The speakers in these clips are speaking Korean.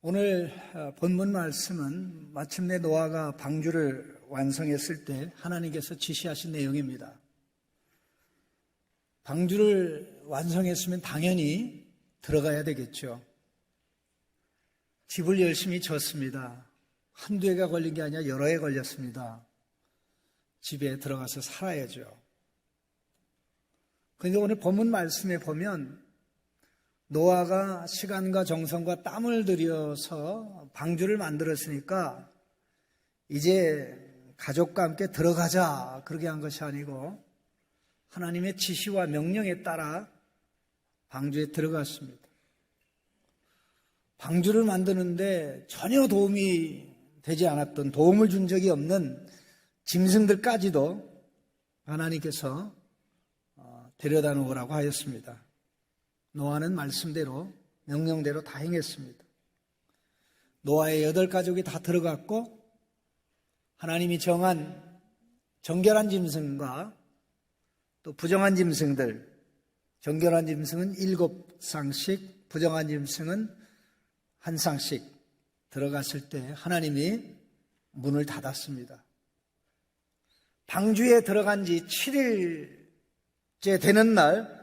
오늘 본문 말씀은 마침내 노아가 방주를 완성했을 때 하나님께서 지시하신 내용입니다. 방주를 완성했으면 당연히 들어가야 되겠죠. 집을 열심히 졌습니다. 한두 해가 걸린 게 아니라 여러 해 걸렸습니다. 집에 들어가서 살아야죠. 그런데 오늘 본문 말씀에 보면 노아가 시간과 정성과 땀을 들여서 방주를 만들었으니까 이제 가족과 함께 들어가자 그렇게 한 것이 아니고 하나님의 지시와 명령에 따라 방주에 들어갔습니다. 방주를 만드는데 전혀 도움이 되지 않았던, 도움을 준 적이 없는 짐승들까지도 하나님께서 데려다 놓으라고 하였습니다. 노아는 말씀대로 명령대로 다 행했습니다. 노아의 8가족이 다 들어갔고 하나님이 정한 정결한 짐승과 또 부정한 짐승들, 정결한 짐승은 7쌍씩, 부정한 짐승은 1쌍씩 들어갔을 때 하나님이 문을 닫았습니다. 방주에 들어간 지 7일째 되는 날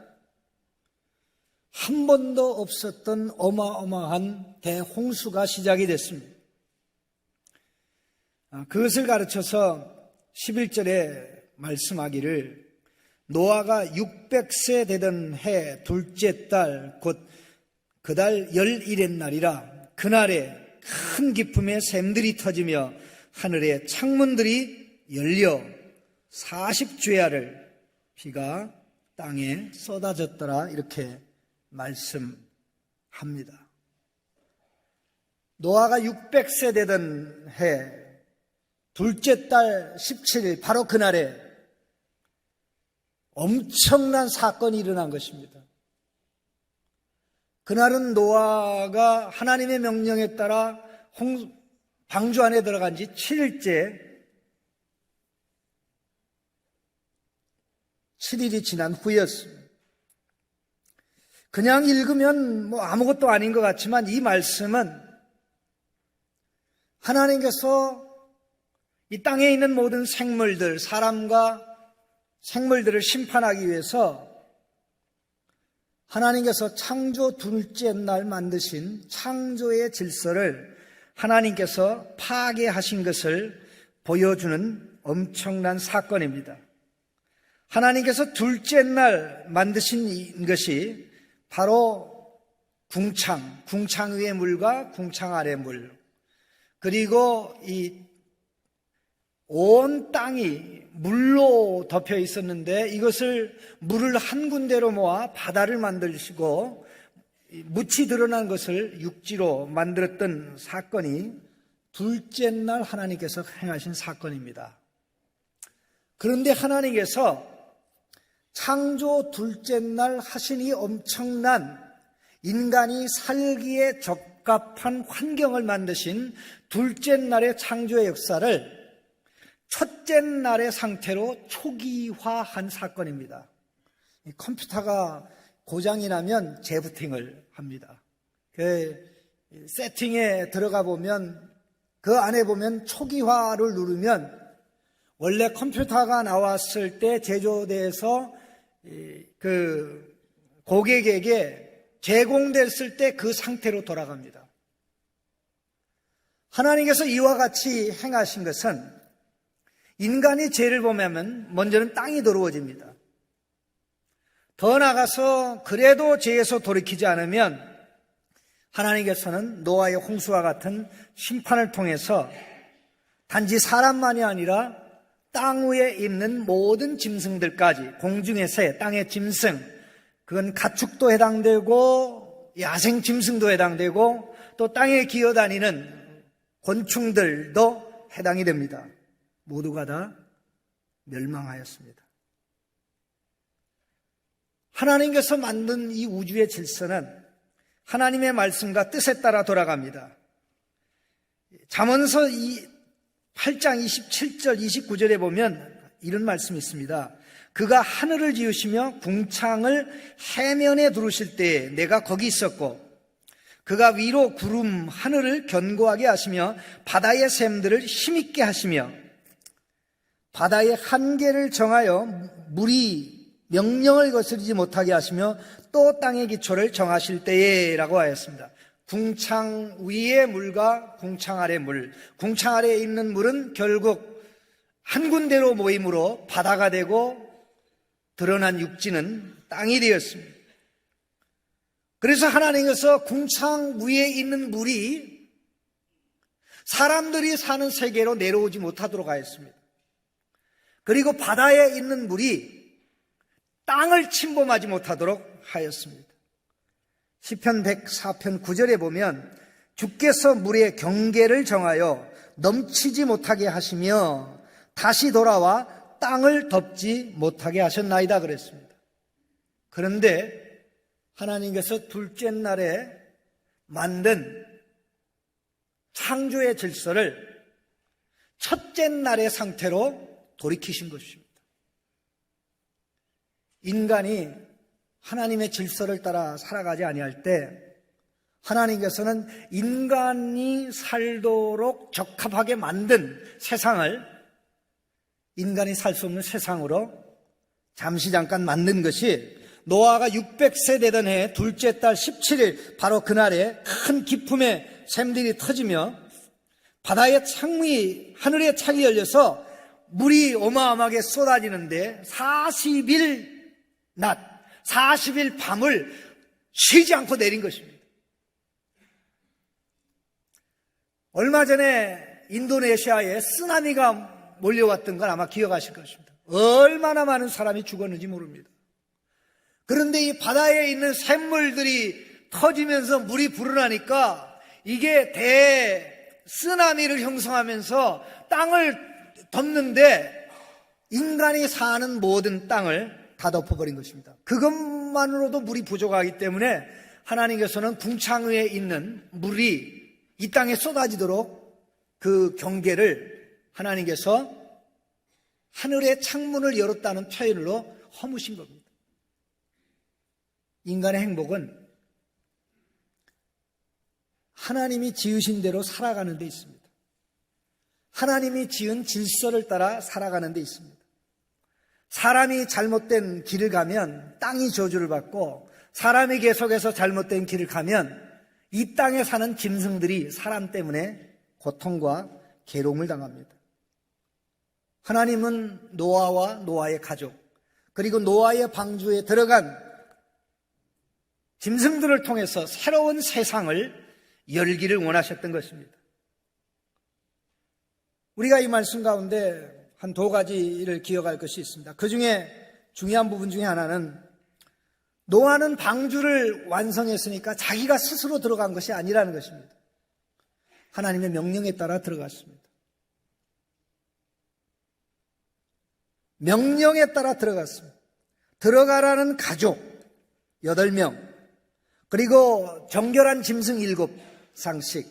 한 번도 없었던 어마어마한 대홍수가 시작이 됐습니다. 그것을 가르쳐서 11절에 말씀하기를 노아가 600세 되던 해 둘째 달 곧 그 달 11의 날이라 그날에 큰 기품의 샘들이 터지며 하늘의 창문들이 열려 40주야를 비가 땅에 쏟아졌더라 이렇게 말씀합니다. 노아가 600세 되던 해 둘째 달 17일 바로 그날에 엄청난 사건이 일어난 것입니다. 그날은 노아가 하나님의 명령에 따라 방주 안에 들어간 지 7일이 지난 후였습니다. 그냥 읽으면 아무것도 아닌 것 같지만 이 말씀은 하나님께서 이 땅에 있는 모든 생물들, 사람과 생물들을 심판하기 위해서 하나님께서 창조 둘째 날 만드신 창조의 질서를 하나님께서 파괴하신 것을 보여주는 엄청난 사건입니다. 하나님께서 둘째 날 만드신 것이 바로 궁창 위의 물과 궁창 아래 물, 그리고 이 온 땅이 물로 덮여 있었는데 이것을 물을 한 군데로 모아 바다를 만드시고 묻이 드러난 것을 육지로 만들었던 사건이 둘째 날 하나님께서 행하신 사건입니다. 그런데 하나님께서 창조 둘째 날 하신 이 엄청난 인간이 살기에 적합한 환경을 만드신 둘째 날의 창조의 역사를 첫째 날의 상태로 초기화한 사건입니다. 컴퓨터가 고장이 나면 재부팅을 합니다. 그 세팅에 들어가 보면 그 안에 보면 초기화를 누르면 원래 컴퓨터가 나왔을 때 제조돼서 그 고객에게 제공됐을 때 그 상태로 돌아갑니다. 하나님께서 이와 같이 행하신 것은 인간이 죄를 범하면 먼저는 땅이 더러워집니다. 더 나아가서 그래도 죄에서 돌이키지 않으면 하나님께서는 노아의 홍수와 같은 심판을 통해서 단지 사람만이 아니라 땅 위에 있는 모든 짐승들까지, 공중의 새, 땅의 짐승, 그건 가축도 해당되고 야생 짐승도 해당되고 또 땅에 기어다니는 곤충들도 해당이 됩니다. 모두가 다 멸망하였습니다. 하나님께서 만든 이 우주의 질서는 하나님의 말씀과 뜻에 따라 돌아갑니다. 잠언서 8장 27절 29절에 보면 이런 말씀이 있습니다. 그가 하늘을 지으시며 궁창을 해면에 두르실 때에 내가 거기 있었고 그가 위로 구름 하늘을 견고하게 하시며 바다의 샘들을 힘있게 하시며 바다의 한계를 정하여 물이 명령을 거스르지 못하게 하시며 또 땅의 기초를 정하실 때에 라고 하였습니다. 궁창 위의 물과 궁창 아래 물, 궁창 아래에 있는 물은 결국 한 군데로 모임으로 바다가 되고 드러난 육지는 땅이 되었습니다. 그래서 하나님께서 궁창 위에 있는 물이 사람들이 사는 세계로 내려오지 못하도록 하였습니다. 그리고 바다에 있는 물이 땅을 침범하지 못하도록 하였습니다. 시편 104편 9절에 보면 주께서 물의 경계를 정하여 넘치지 못하게 하시며 다시 돌아와 땅을 덮지 못하게 하셨나이다 그랬습니다. 그런데 하나님께서 둘째 날에 만든 창조의 질서를 첫째 날의 상태로 돌이키신 것입니다. 인간이 하나님의 질서를 따라 살아가지 아니할 때 하나님께서는 인간이 살도록 적합하게 만든 세상을 인간이 살 수 없는 세상으로 잠시 잠깐 만든 것이 노아가 600세 되던 해 둘째 달 17일 바로 그날에 큰 기품의 샘들이 터지며 바다의 창이 하늘의 창이 열려서 물이 어마어마하게 쏟아지는데 40일 낮 40일 밤을 쉬지 않고 내린 것입니다. 얼마 전에 인도네시아에 쓰나미가 몰려왔던 걸 아마 기억하실 것입니다. 얼마나 많은 사람이 죽었는지 모릅니다. 그런데 이 바다에 있는 샘물들이 터지면서 물이 불어나니까 이게 쓰나미를 형성하면서 땅을 덮는데 인간이 사는 모든 땅을 다 덮어버린 것입니다. 그것만으로도 물이 부족하기 때문에 하나님께서는 궁창 위에 있는 물이 이 땅에 쏟아지도록 그 경계를 하나님께서 하늘의 창문을 열었다는 표현으로 허무신 겁니다. 인간의 행복은 하나님이 지으신 대로 살아가는 데 있습니다. 하나님이 지은 질서를 따라 살아가는 데 있습니다. 사람이 잘못된 길을 가면 땅이 저주를 받고 사람이 계속해서 잘못된 길을 가면 이 땅에 사는 짐승들이 사람 때문에 고통과 괴로움을 당합니다. 하나님은 노아와 노아의 가족 그리고 노아의 방주에 들어간 짐승들을 통해서 새로운 세상을 열기를 원하셨던 것입니다. 우리가 이 말씀 가운데 한 두 가지를 기억할 것이 있습니다. 그 중에 중요한 부분 중에 하나는 노아는 방주를 완성했으니까 자기가 스스로 들어간 것이 아니라는 것입니다. 하나님의 명령에 따라 들어갔습니다. 명령에 따라 들어갔습니다. 들어가라는 가족 8명 그리고 정결한 짐승 7쌍씩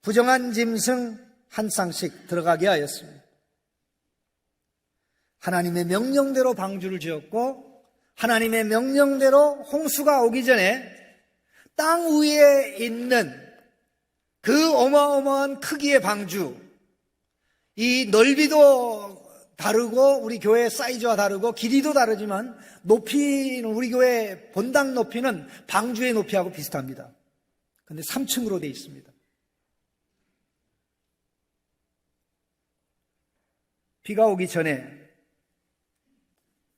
부정한 짐승 1쌍씩 들어가게 하였습니다. 하나님의 명령대로 방주를 지었고 하나님의 명령대로 홍수가 오기 전에 땅 위에 있는 그 어마어마한 크기의 방주, 이 넓이도 다르고 우리 교회 사이즈와 다르고 길이도 다르지만 높이는 우리 교회 본당 높이는 방주의 높이하고 비슷합니다. 그런데 3층으로 되어 있습니다. 비가 오기 전에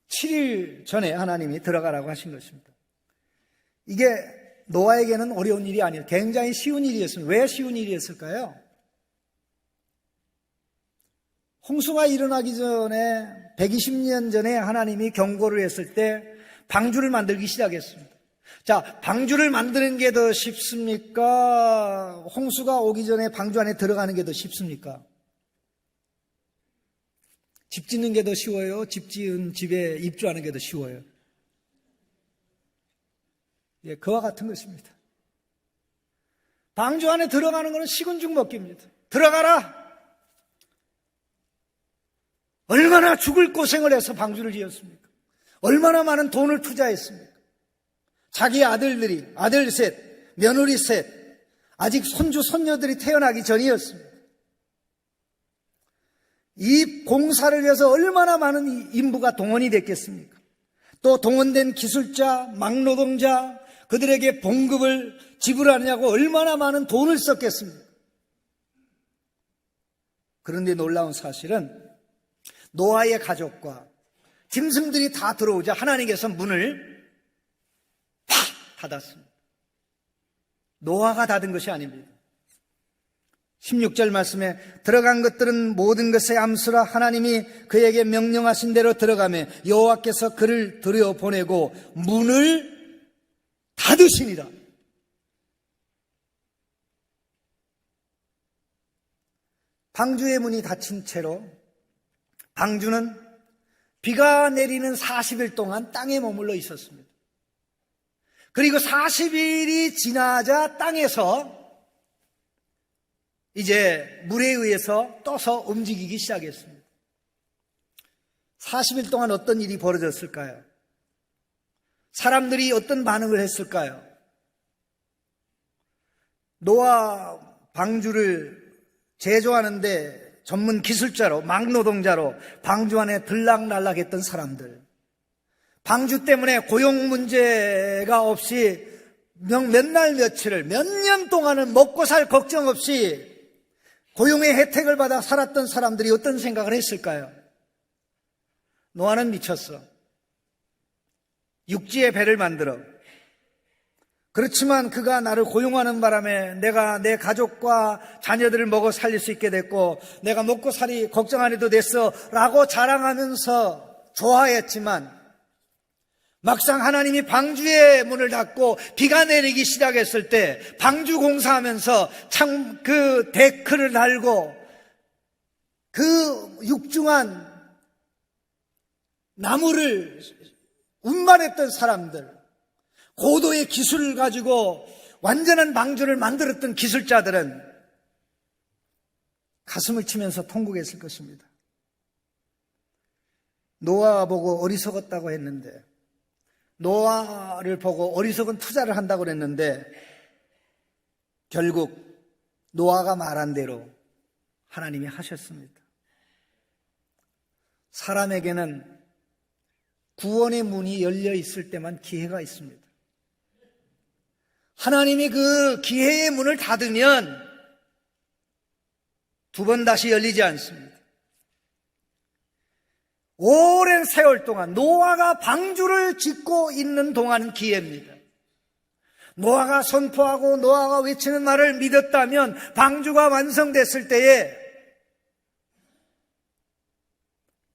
7일 전에 하나님이 들어가라고 하신 것입니다. 이게 노아에게는 어려운 일이 아니에요. 굉장히 쉬운 일이었습니다. 왜 쉬운 일이었을까요? 홍수가 일어나기 전에 120년 전에 하나님이 경고를 했을 때 방주를 만들기 시작했습니다. 자, 방주를 만드는 게 더 쉽습니까? 홍수가 오기 전에 방주 안에 들어가는 게 더 쉽습니까? 집 짓는 게 더 쉬워요? 집 지은 집에 입주하는 게 더 쉬워요? 예, 그와 같은 것입니다. 방주 안에 들어가는 것은 식은 죽 먹기입니다. 들어가라! 얼마나 죽을 고생을 해서 방주를 지었습니까? 얼마나 많은 돈을 투자했습니까? 자기 아들들이, 아들 셋, 며느리 셋, 아직 손주, 손녀들이 태어나기 전이었습니다. 이 공사를 위해서 얼마나 많은 인부가 동원이 됐겠습니까? 또 동원된 기술자, 막노동자, 그들에게 봉급을 지불하느냐고 얼마나 많은 돈을 썼겠습니까? 그런데 놀라운 사실은 노아의 가족과 짐승들이 다 들어오자 하나님께서 문을 팍 닫았습니다. 노아가 닫은 것이 아닙니다. 16절 말씀에 들어간 것들은 모든 것의 암수라 하나님이 그에게 명령하신 대로 들어가며 여호와께서 그를 들여보내고 문을 닫으시니라. 방주의 문이 닫힌 채로 방주는 비가 내리는 40일 동안 땅에 머물러 있었습니다. 그리고 40일이 지나자 땅에서 이제 물에 의해서 떠서 움직이기 시작했습니다. 40일 동안 어떤 일이 벌어졌을까요? 사람들이 어떤 반응을 했을까요? 노아 방주를 제조하는데 전문 기술자로, 막노동자로 방주 안에 들락날락했던 사람들, 방주 때문에 고용 문제가 없이 몇 날 며칠을, 몇 년 동안은 먹고 살 걱정 없이 고용의 혜택을 받아 살았던 사람들이 어떤 생각을 했을까요? 노아는 미쳤어. 육지에 배를 만들어. 그렇지만 그가 나를 고용하는 바람에 내가 내 가족과 자녀들을 먹어 살릴 수 있게 됐고 내가 먹고 살이 걱정 안 해도 됐어 라고 자랑하면서 좋아했지만 막상 하나님이 방주의 문을 닫고 비가 내리기 시작했을 때 방주 공사하면서 참 그 데크를 달고 그 육중한 나무를 운반했던 사람들, 고도의 기술을 가지고 완전한 방주를 만들었던 기술자들은 가슴을 치면서 통곡했을 것입니다. 노아 보고 어리석었다고 했는데, 노아를 보고 어리석은 투자를 한다고 그랬는데 결국 노아가 말한 대로 하나님이 하셨습니다. 사람에게는 구원의 문이 열려 있을 때만 기회가 있습니다. 하나님이 그 기회의 문을 닫으면 두 번 다시 열리지 않습니다. 오랜 세월 동안 노아가 방주를 짓고 있는 동안 기회입니다. 노아가 선포하고 노아가 외치는 말을 믿었다면 방주가 완성됐을 때에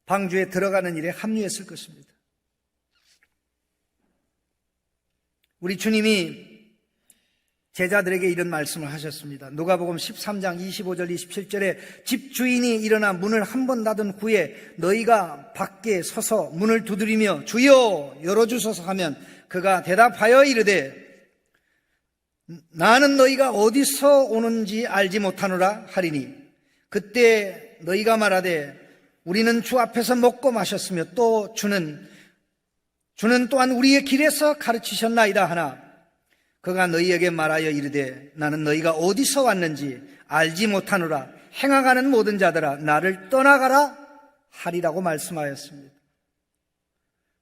방주에 들어가는 일에 합류했을 것입니다. 우리 주님이 제자들에게 이런 말씀을 하셨습니다. 누가복음 13장 25절 27절에 집주인이 일어나 문을 한 번 닫은 후에 너희가 밖에 서서 문을 두드리며 주여 열어주소서 하면 그가 대답하여 이르되 나는 너희가 어디서 오는지 알지 못하노라 하리니 그때 너희가 말하되 우리는 주 앞에서 먹고 마셨으며 또 주는 또한 우리의 길에서 가르치셨나이다 하나 그가 너희에게 말하여 이르되 나는 너희가 어디서 왔는지 알지 못하노라 행하가는 모든 자들아 나를 떠나가라 하리라고 말씀하였습니다.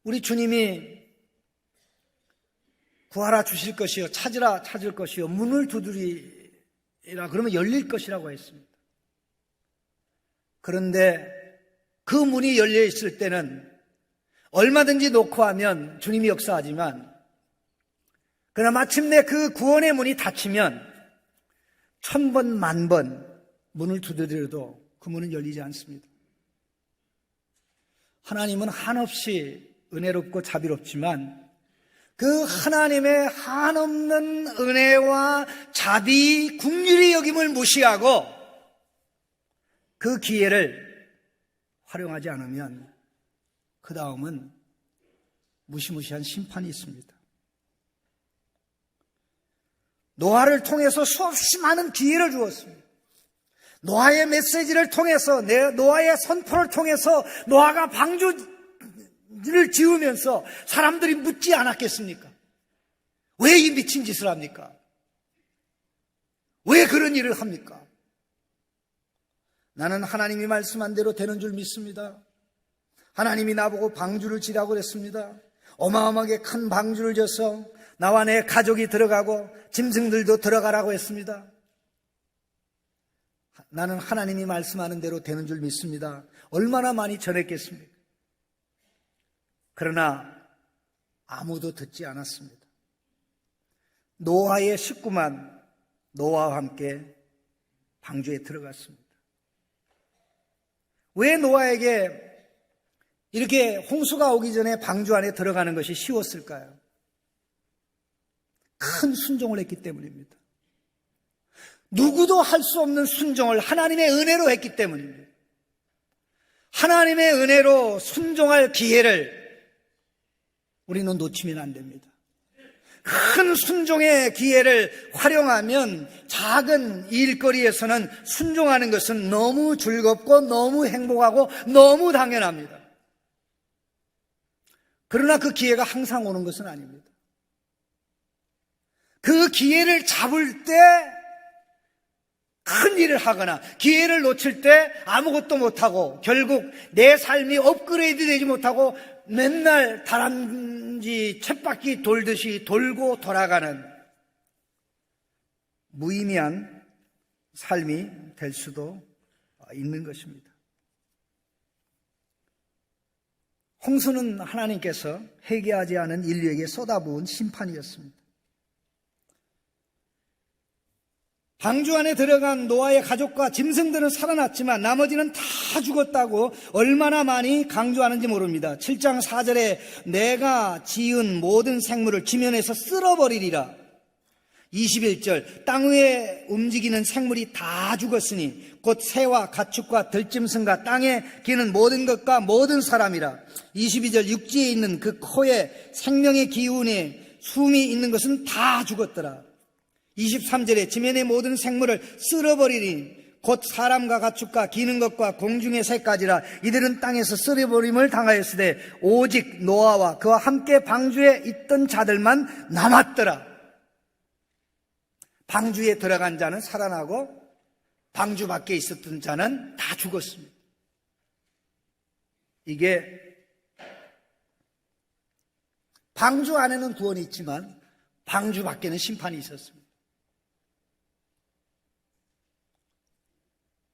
우리 주님이 구하라 주실 것이요 찾으라 찾을 것이요 문을 두드리라 그러면 열릴 것이라고 했습니다. 그런데 그 문이 열려 있을 때는 얼마든지 놓고 하면 주님이 역사하지만 그러나 마침내 그 구원의 문이 닫히면 1000번, 10,000번 문을 두드려도 그 문은 열리지 않습니다. 하나님은 한없이 은혜롭고 자비롭지만 그 하나님의 한없는 은혜와 자비, 긍휼히 여김을 무시하고 그 기회를 활용하지 않으면 그 다음은 무시무시한 심판이 있습니다. 노아를 통해서 수없이 많은 기회를 주었습니다. 노아의 메시지를 통해서, 노아의 선포를 통해서 노아가 방주를 지으면서 사람들이 묻지 않았겠습니까? 왜 이 미친 짓을 합니까? 왜 그런 일을 합니까? 나는 하나님이 말씀한 대로 되는 줄 믿습니다. 하나님이 나보고 방주를 지라고 그랬습니다. 어마어마하게 큰 방주를 져서 나와 내 가족이 들어가고 짐승들도 들어가라고 했습니다. 나는 하나님이 말씀하는 대로 되는 줄 믿습니다. 얼마나 많이 전했겠습니까? 그러나 아무도 듣지 않았습니다. 노아의 식구만 노아와 함께 방주에 들어갔습니다. 왜 노아에게 이렇게 홍수가 오기 전에 방주 안에 들어가는 것이 쉬웠을까요? 큰 순종을 했기 때문입니다. 누구도 할 수 없는 순종을 하나님의 은혜로 했기 때문입니다. 하나님의 은혜로 순종할 기회를 우리는 놓치면 안 됩니다. 큰 순종의 기회를 활용하면 작은 일거리에서는 순종하는 것은 너무 즐겁고 너무 행복하고 너무 당연합니다. 그러나 그 기회가 항상 오는 것은 아닙니다. 그 기회를 잡을 때 큰 일을 하거나 기회를 놓칠 때 아무것도 못하고 결국 내 삶이 업그레이드 되지 못하고 맨날 다람쥐 쳇바퀴 돌듯이 돌고 돌아가는 무의미한 삶이 될 수도 있는 것입니다. 홍수는 하나님께서 회개하지 않은 인류에게 쏟아부은 심판이었습니다. 방주 안에 들어간 노아의 가족과 짐승들은 살아났지만 나머지는 다 죽었다고 얼마나 많이 강조하는지 모릅니다. 7장 4절에 내가 지은 모든 생물을 지면에서 쓸어버리리라. 21절 땅 위에 움직이는 생물이 다 죽었으니 곧 새와 가축과 들짐승과 땅에 기는 모든 것과 모든 사람이라. 22절 육지에 있는 그 코에 생명의 기운에 숨이 있는 것은 다 죽었더라. 23절에 지면의 모든 생물을 쓸어버리니 곧 사람과 가축과 기는 것과 공중의 새까지라. 이들은 땅에서 쓸어버림을 당하였으되 오직 노아와 그와 함께 방주에 있던 자들만 남았더라. 방주에 들어간 자는 살아나고 방주 밖에 있었던 자는 다 죽었습니다. 이게 방주 안에는 구원이 있지만 방주 밖에는 심판이 있었습니다.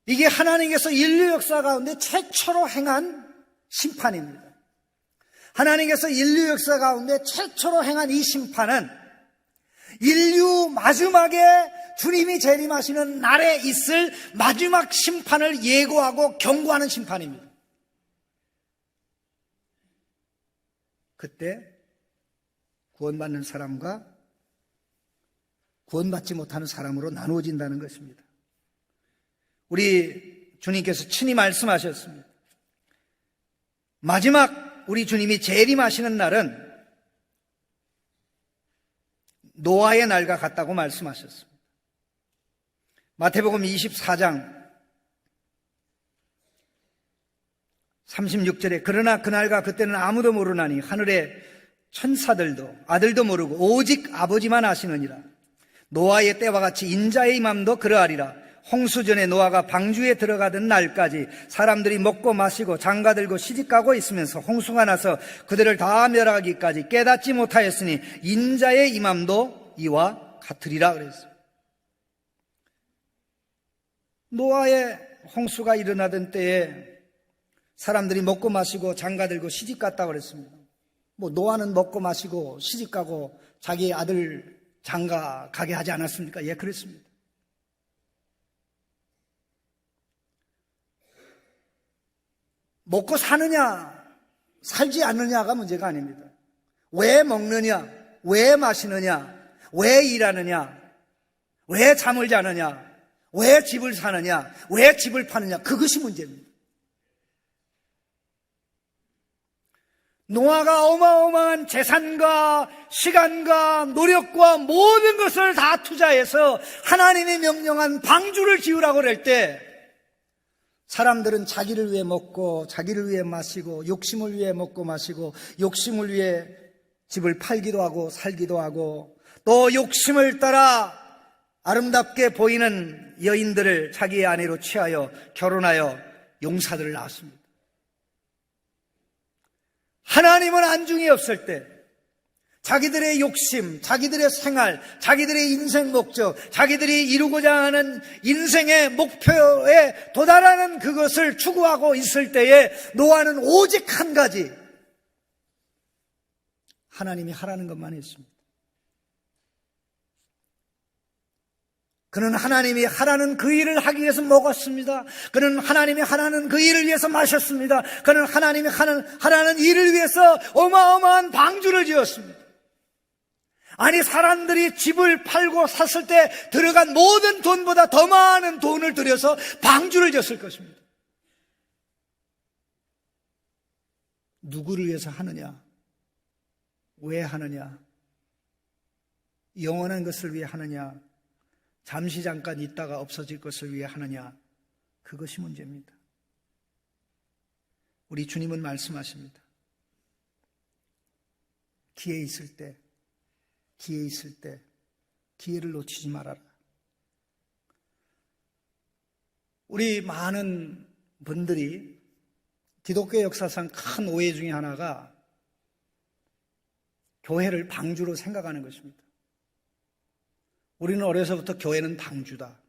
이게 하나님께서 인류 역사 가운데 최초로 행한 심판입니다. 하나님께서 인류 역사 가운데 최초로 행한 이 심판은 인류 마지막에 주님이 재림하시는 날에 있을 마지막 심판을 예고하고 경고하는 심판입니다. 그때 구원받는 사람과 구원받지 못하는 사람으로 나누어진다는 것입니다. 우리 주님께서 친히 말씀하셨습니다. 마지막 우리 주님이 재림하시는 날은 노아의 날과 같다고 말씀하셨습니다. 마태복음 24장 36절에 그러나 그날과 그때는 아무도 모르나니 하늘의 천사들도 아들도 모르고 오직 아버지만 아시느니라. 노아의 때와 같이 인자의 임함도 그러하리라. 홍수 전에 노아가 방주에 들어가던 날까지 사람들이 먹고 마시고 장가들고 시집가고 있으면서 홍수가 나서 그들을 다 멸하기까지 깨닫지 못하였으니 인자의 임함도 이와 같으리라 그랬어요. 노아의 홍수가 일어나던 때에 사람들이 먹고 마시고 장가들고 시집갔다고 그랬습니다. 노아는 먹고 마시고 시집가고 자기 아들 장가 가게 하지 않았습니까? 예, 그랬습니다. 먹고 사느냐, 살지 않느냐가 문제가 아닙니다. 왜 먹느냐, 왜 마시느냐, 왜 일하느냐, 왜 잠을 자느냐, 왜 집을 사느냐, 왜 집을 파느냐, 그것이 문제입니다. 노아가 어마어마한 재산과 시간과 노력과 모든 것을 다 투자해서 하나님이 명령한 방주를 지으라고 그럴 때 사람들은 자기를 위해 먹고 자기를 위해 마시고 욕심을 위해 먹고 마시고 욕심을 위해 집을 팔기도 하고 살기도 하고 또 욕심을 따라 아름답게 보이는 여인들을 자기의 아내로 취하여 결혼하여 용사들을 낳았습니다. 하나님은 안중이 없을 때 자기들의 욕심, 자기들의 생활, 자기들의 인생 목적, 자기들이 이루고자 하는 인생의 목표에 도달하는 그것을 추구하고 있을 때에 노아는 오직 한 가지, 하나님이 하라는 것만 했습니다. 그는 하나님이 하라는 그 일을 하기 위해서 먹었습니다. 그는 하나님이 하라는 그 일을 위해서 마셨습니다. 그는 하나님이 하라는 일을 위해서 어마어마한 방주를 지었습니다. 아니, 사람들이 집을 팔고 샀을 때 들어간 모든 돈보다 더 많은 돈을 들여서 방주를 지었을 것입니다. 누구를 위해서 하느냐? 왜 하느냐? 영원한 것을 위해 하느냐? 잠시 잠깐 있다가 없어질 것을 위해 하느냐? 그것이 문제입니다. 우리 주님은 말씀하십니다. 기회 있을 때 기회를 놓치지 말아라. 우리 많은 분들이 기독교 역사상 큰 오해 중에 하나가 교회를 방주로 생각하는 것입니다. 우리는 어려서부터 교회는 방주다.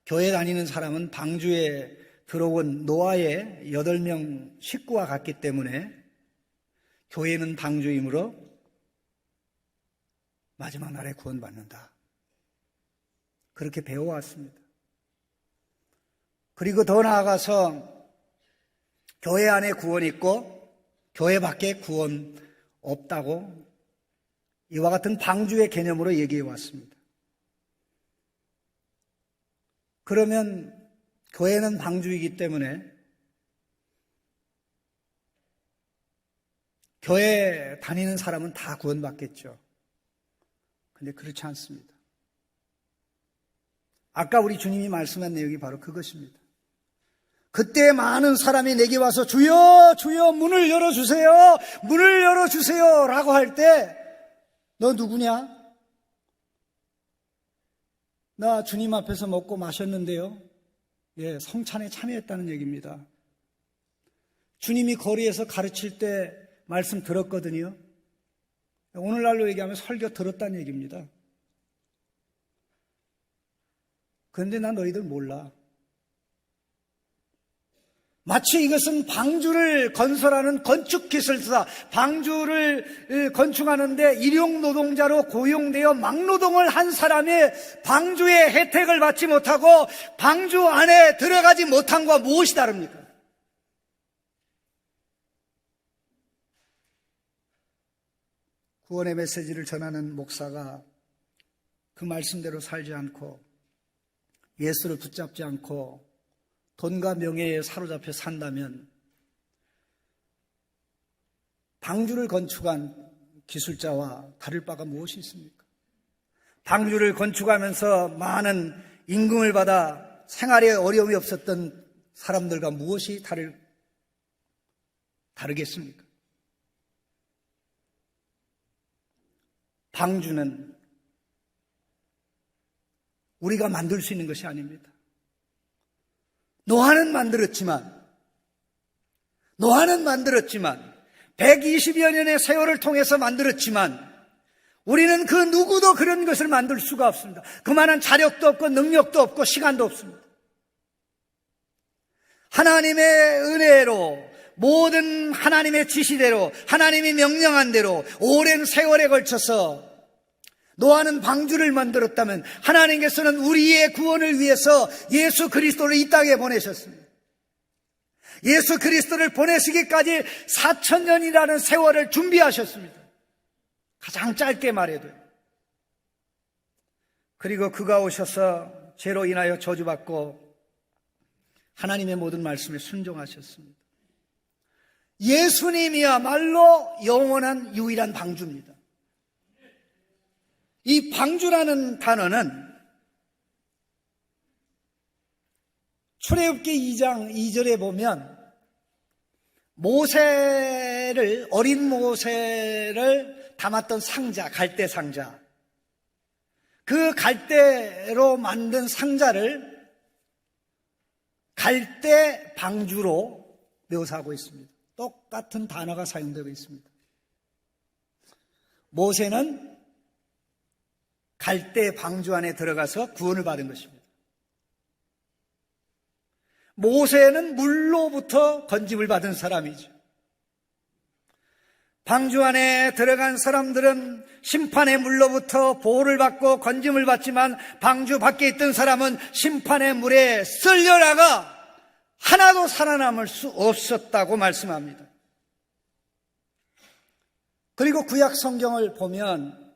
교회 다니는 사람은 방주에 들어온 노아의 8명 식구와 같기 때문에 교회는 방주이므로 마지막 날에 구원받는다. 그렇게 배워왔습니다. 그리고 더 나아가서 교회 안에 구원이 있고 교회 밖에 구원 없다고 이와 같은 방주의 개념으로 얘기해 왔습니다. 그러면 교회는 방주이기 때문에 교회 다니는 사람은 다 구원받겠죠. 근데 그렇지 않습니다. 아까 우리 주님이 말씀한 내용이 바로 그것입니다. 그때 많은 사람이 내게 와서 주여 주여 문을 열어주세요, 문을 열어주세요 라고 할 때 너 누구냐? 나 주님 앞에서 먹고 마셨는데요. 예, 성찬에 참여했다는 얘기입니다. 주님이 거리에서 가르칠 때 말씀 들었거든요. 오늘날로 얘기하면 설교 들었다는 얘기입니다. 그런데 난 너희들 몰라. 마치 이것은 방주를 건설하는 건축기술사, 방주를 건축하는데 일용노동자로 고용되어 막노동을 한 사람이 방주의 혜택을 받지 못하고 방주 안에 들어가지 못한 것과 무엇이 다릅니까? 구원의 메시지를 전하는 목사가 그 말씀대로 살지 않고 예수를 붙잡지 않고 돈과 명예에 사로잡혀 산다면 방주를 건축한 기술자와 다를 바가 무엇이 있습니까? 방주를 건축하면서 많은 임금을 받아 생활에 어려움이 없었던 사람들과 무엇이 다르겠습니까? 방주는 우리가 만들 수 있는 것이 아닙니다. 노아는 만들었지만 120여 년의 세월을 통해서 만들었지만 우리는 그 누구도 그런 것을 만들 수가 없습니다. 그만한 자력도 없고 능력도 없고 시간도 없습니다. 하나님의 은혜로 모든 하나님의 지시대로 하나님이 명령한 대로 오랜 세월에 걸쳐서 노아는 방주를 만들었다면 하나님께서는 우리의 구원을 위해서 예수 그리스도를 이 땅에 보내셨습니다. 예수 그리스도를 보내시기까지 4,000년이라는 세월을 준비하셨습니다. 가장 짧게 말해도. 그리고 그가 오셔서 죄로 인하여 저주받고 하나님의 모든 말씀에 순종하셨습니다. 예수님이야말로 영원한 유일한 방주입니다. 이 방주라는 단어는 출애굽기 2장 2절에 보면 어린 모세를 담았던 상자, 갈대 상자, 그 갈대로 만든 상자를 갈대 방주로 묘사하고 있습니다. 똑같은 단어가 사용되고 있습니다. 모세는 갈대 방주 안에 들어가서 구원을 받은 것입니다. 모세는 물로부터 건짐을 받은 사람이죠. 방주 안에 들어간 사람들은 심판의 물로부터 보호를 받고 건짐을 받지만 방주 밖에 있던 사람은 심판의 물에 쓸려나가 하나도 살아남을 수 없었다고 말씀합니다. 그리고 구약 성경을 보면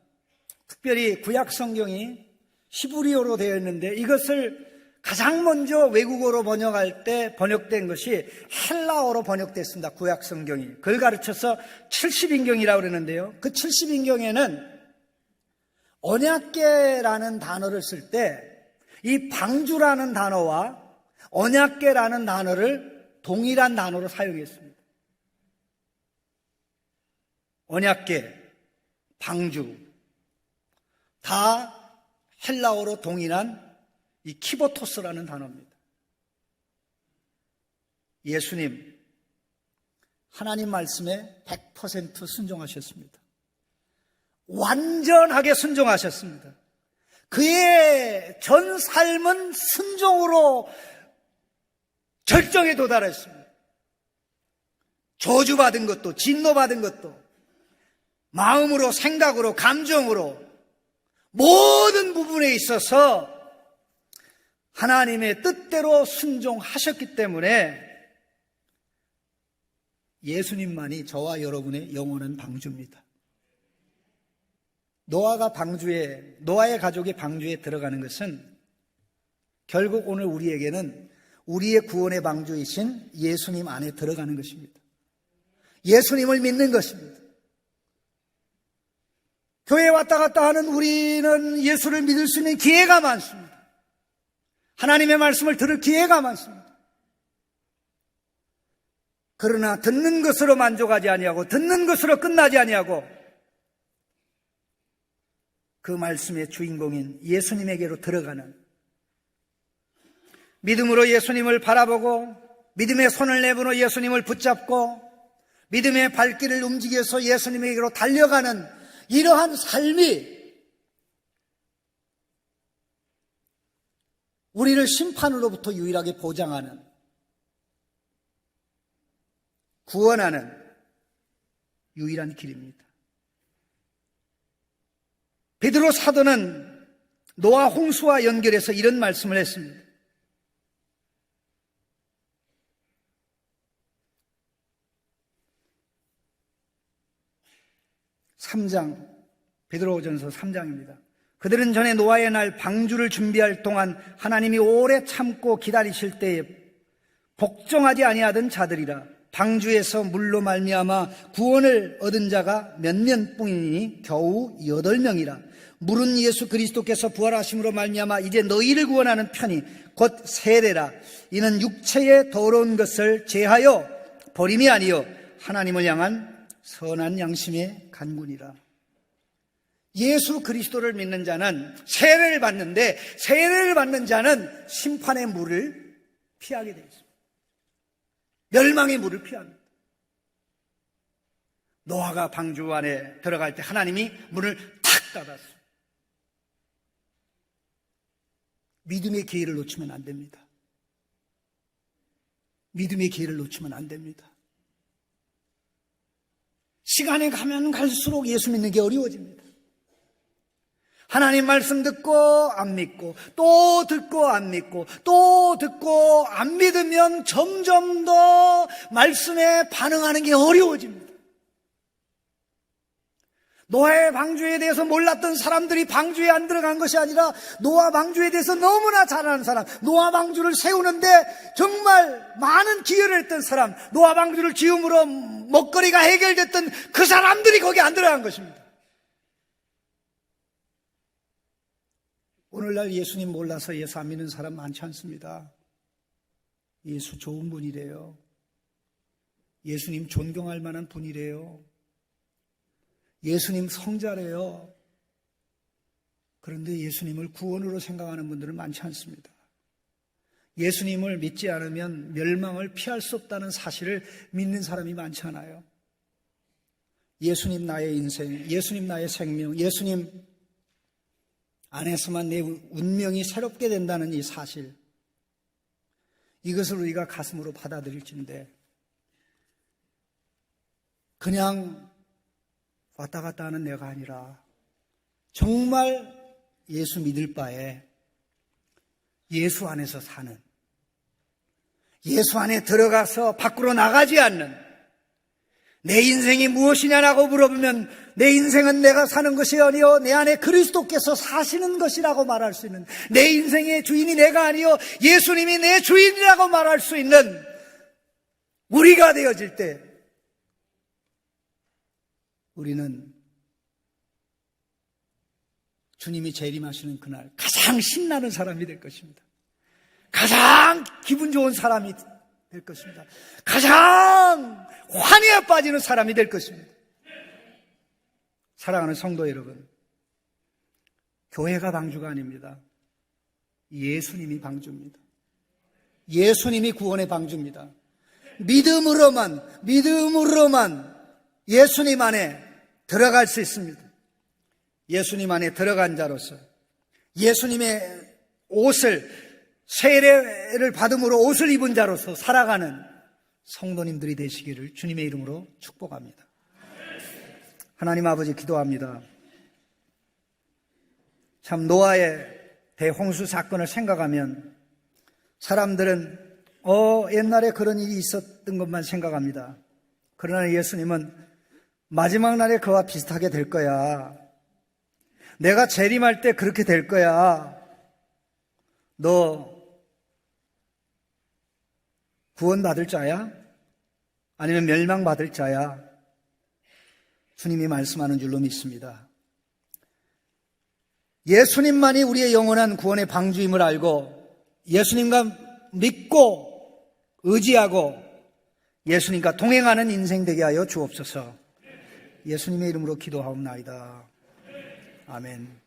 특별히 구약 성경이 히브리어로 되어 있는데 이것을 가장 먼저 외국어로 번역할 때 번역된 것이 헬라어로 번역됐습니다. 구약 성경이. 그걸 가르쳐서 70인경이라고 그러는데요. 그 70인경에는 언약궤라는 단어를 쓸 때 이 방주라는 단어와 언약궤라는 단어를 동일한 단어로 사용했습니다. 언약궤, 방주 다 헬라어로 동일한 이 키보토스라는 단어입니다. 예수님 하나님 말씀에 100% 순종하셨습니다. 완전하게 순종하셨습니다. 그의 전 삶은 순종으로 절정에 도달했습니다. 저주받은 것도 진노받은 것도 마음으로 생각으로 감정으로 모든 부분에 있어서 하나님의 뜻대로 순종하셨기 때문에 예수님만이 저와 여러분의 영원한 방주입니다. 노아의 가족이 방주에 들어가는 것은 결국 오늘 우리에게는 우리의 구원의 방주이신 예수님 안에 들어가는 것입니다. 예수님을 믿는 것입니다. 교회에 왔다 갔다 하는 우리는 예수를 믿을 수 있는 기회가 많습니다. 하나님의 말씀을 들을 기회가 많습니다. 그러나 듣는 것으로 만족하지 아니하고 듣는 것으로 끝나지 아니하고 그 말씀의 주인공인 예수님에게로 들어가는 믿음으로 예수님을 바라보고 믿음의 손을 내밀어 예수님을 붙잡고 믿음의 발길을 움직여서 예수님에게로 달려가는 이러한 삶이 우리를 심판으로부터 유일하게 보장하는 구원하는 유일한 길입니다. 베드로 사도는 노아 홍수와 연결해서 이런 말씀을 했습니다. 3장, 베드로전서 3장입니다. 그들은 전에 노아의 날 방주를 준비할 동안 하나님이 오래 참고 기다리실 때에 복종하지 아니하던 자들이라. 방주에서 물로 말미암아 구원을 얻은 자가 몇몇 뿐이니 겨우 8명이라. 물은 예수 그리스도께서 부활하심으로 말미암아 이제 너희를 구원하는 편이 곧 세례라. 이는 육체의 더러운 것을 제하여 버림이 아니요 하나님을 향한 선한 양심의 간군이라. 예수 그리스도를 믿는 자는 세례를 받는데 세례를 받는 자는 심판의 물을 피하게 되어 있습니다. 멸망의 물을 피합니다. 노아가 방주 안에 들어갈 때 하나님이 문을 탁 닫았습니다. 믿음의 기회를 놓치면 안 됩니다. 믿음의 기회를 놓치면 안 됩니다. 시간이 가면 갈수록 예수 믿는 게 어려워집니다. 하나님 말씀 듣고 안 믿고 또 듣고 안 믿고 또 듣고 안 믿으면 점점 더 말씀에 반응하는 게 어려워집니다. 노아의 방주에 대해서 몰랐던 사람들이 방주에 안 들어간 것이 아니라 노아 방주에 대해서 너무나 잘 아는 사람, 노아 방주를 세우는데 정말 많은 기여를 했던 사람, 노아 방주를 지음으로 먹거리가 해결됐던 그 사람들이 거기 안 들어간 것입니다. 오늘날 예수님 몰라서 예수 안 믿는 사람 많지 않습니다. 예수 좋은 분이래요. 예수님 존경할 만한 분이래요. 예수님 성자래요. 그런데 예수님을 구원으로 생각하는 분들은 많지 않습니다. 예수님을 믿지 않으면 멸망을 피할 수 없다는 사실을 믿는 사람이 많지 않아요. 예수님 나의 인생, 예수님 나의 생명, 예수님 안에서만 내 운명이 새롭게 된다는 이 사실, 이것을 우리가 가슴으로 받아들일진데 그냥 왔다 갔다 하는 내가 아니라 정말 예수 믿을 바에 예수 안에서 사는, 예수 안에 들어가서 밖으로 나가지 않는, 내 인생이 무엇이냐라고 물어보면 내 인생은 내가 사는 것이 아니요 내 안에 그리스도께서 사시는 것이라고 말할 수 있는, 내 인생의 주인이 내가 아니요 예수님이 내 주인이라고 말할 수 있는 우리가 되어질 때 우리는 주님이 재림하시는 그날 가장 신나는 사람이 될 것입니다. 가장 기분 좋은 사람이 될 것입니다. 가장 환희에 빠지는 사람이 될 것입니다. 사랑하는 성도 여러분, 교회가 방주가 아닙니다. 예수님이 방주입니다. 예수님이 구원의 방주입니다. 믿음으로만 예수님 안에 들어갈 수 있습니다. 예수님 안에 들어간 자로서 예수님의 옷을, 세례를 받음으로 옷을 입은 자로서 살아가는 성도님들이 되시기를 주님의 이름으로 축복합니다. 하나님 아버지 기도합니다. 참 노아의 대홍수 사건을 생각하면 사람들은 옛날에 그런 일이 있었던 것만 생각합니다. 그러나 예수님은 마지막 날에 그와 비슷하게 될 거야. 내가 재림할 때 그렇게 될 거야. 너 구원받을 자야? 아니면 멸망받을 자야? 주님이 말씀하는 줄로 믿습니다. 예수님만이 우리의 영원한 구원의 방주임을 알고 예수님과 믿고 의지하고 예수님과 동행하는 인생 되게 하여 주옵소서. 예수님의 이름으로 기도하옵나이다. 아멘.